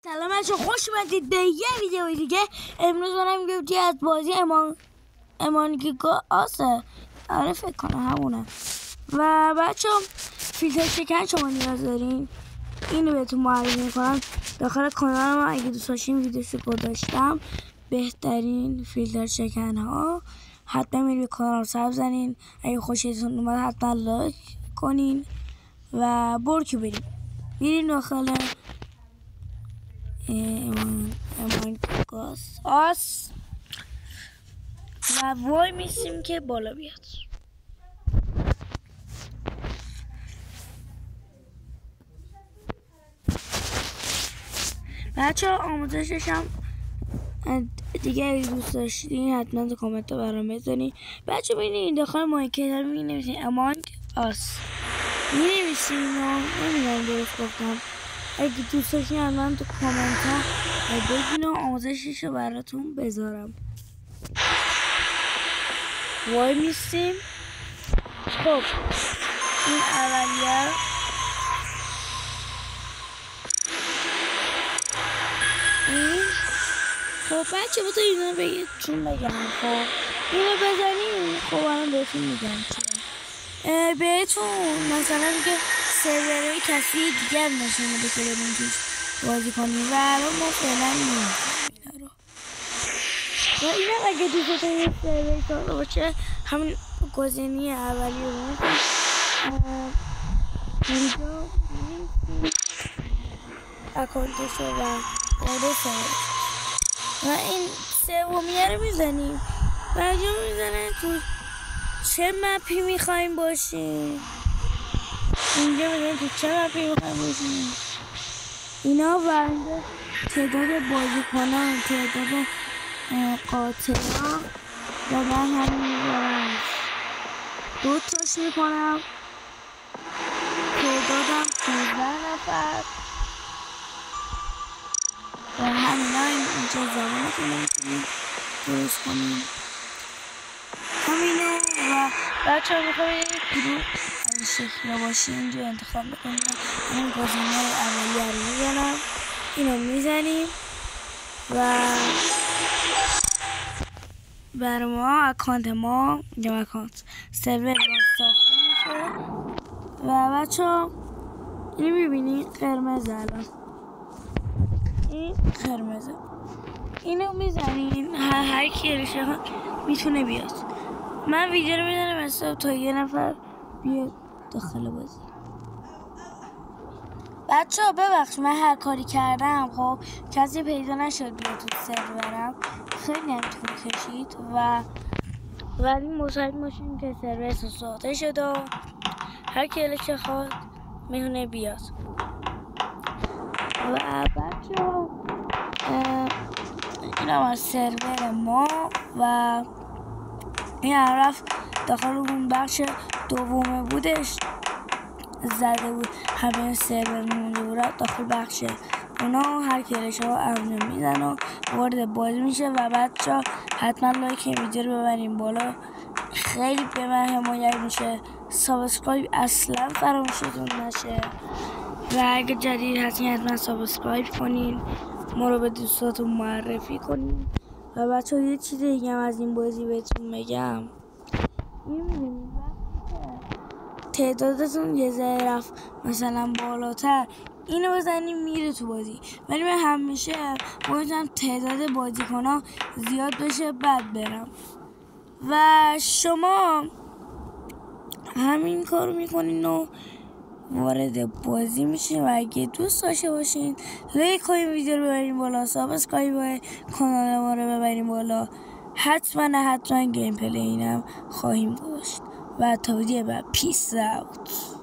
سلام بچه، خوش اومدید به یه ویدیو دیگه. امروز منم گفتی از بازی امانگیگا آسه. آره فکر کنم همونه. و بچه فیلتر شکن شما نیاز دارین، اینو بهتون معرفی میکنم. داخل کانال ما اگه دوست داشتین ویدیوشو گذاشتم، بهترین فیلتر شکن ها. حتما میرید کانال ساب زنین، اگه خوشتون اومد حتما لایک کنین و برو بریم داخل امانگاس آس و وای میسیم که بالا بیاد. بچه آموزشش هم دیگه اگه دوست داشتین حتما تو کامنت ها برام بزنین. بچه ببینید داخل مایکل می نویسین امانگ آس می نویسین و نمیدونم درست گفتم. اگه دوست داشتین حتما تو کامنت ها بگین و آموزشش رو براتون بذارم. وای میستیم. خب این اولیه این. خب بچه بذار اینا بهتون بگم. خب اینو بزنیم. خب الان بهتون میگم چیه. بهتون مثلا که سرورهای کسی دیگر نشون میده که بریم توش بازی کنیم و الان ما فعلا نمیدونیم اینا رو. و اینم اگه دوستتون یه سروری داشته باشه همین گزینه اولی رو اینجا اکانتش رو و وارد سرور و این سومیه رو میزنیم و اینجا میزنه تو چه مپی میخوایم باشیم. اینجا میزنه تو چه مپی میخوایم باشیم اینا و اینجا تعداد بازیکنان، تعداد قاطعا و من همین میذارم 2 تاش میکنم. تعدادم 15 نفر و همینا اینجا زبانتون رو میتونیم درست کنیم همینو. و بچه ها میخوایم یک گروه از این شکل باشه اینجا انتخاب میکنیم. این گزینه اولیه رو میزنم، اینو میزنیم و بر ما اکانت ما اینجا اکانت سرور ما ساخته میشه. و بچه ها اینو میبینید قرمز، الان این قرمزه، اینو میزنین هر کی رشه میتونه بیاد. من ویدیو رو میزنم مثلا تا یه نفر بیاد داخل بازی. بچه ها ببخش من هر کاری کردم خب کسی پیدا نشد بیاد تو سرورم، خیلی هم طول کشید ولی مطمئن باشیم که سرور ساخته شد و هر کی که خواد میتونه بیاد. و بچه ها این هم از سرور ما و این رفت داخل اون بخش دومه بودش زده بود همه سرور مونده بود داخل بخش اونا. هر کلشه ها امنه میزن و وارد بازی میشه. و بچه ها حتما لایک ویدیو رو ببریم بالا، خیلی به من حمایت میشه. سابسکرایب اصلا فراموشتون نشه و اگه جدید هستین حتما سابسکرایب کنین، ما رو به دوستاتون معرفی کنین. و بچه ها یه چیز دیگه هم از این بازی بهتون بگم، میبینید تعدادتون یه ذره رفت مثلا بالاتر اینو بزنیم میره تو بازی، ولی من همیشه باید تعداد بازیکن‌ها زیاد بشه بعد برم و شما همین کارو میکنین و وارد بازی میشین. و اگه دوست داشته باشین لایک کنین، ویدیو رو ببرین بالا، سابسکرایب کانال ما رو ببرین بالا. حتما گیم پلی اینم خواهیم داشت و تا ویدیو بعد پیس اوت.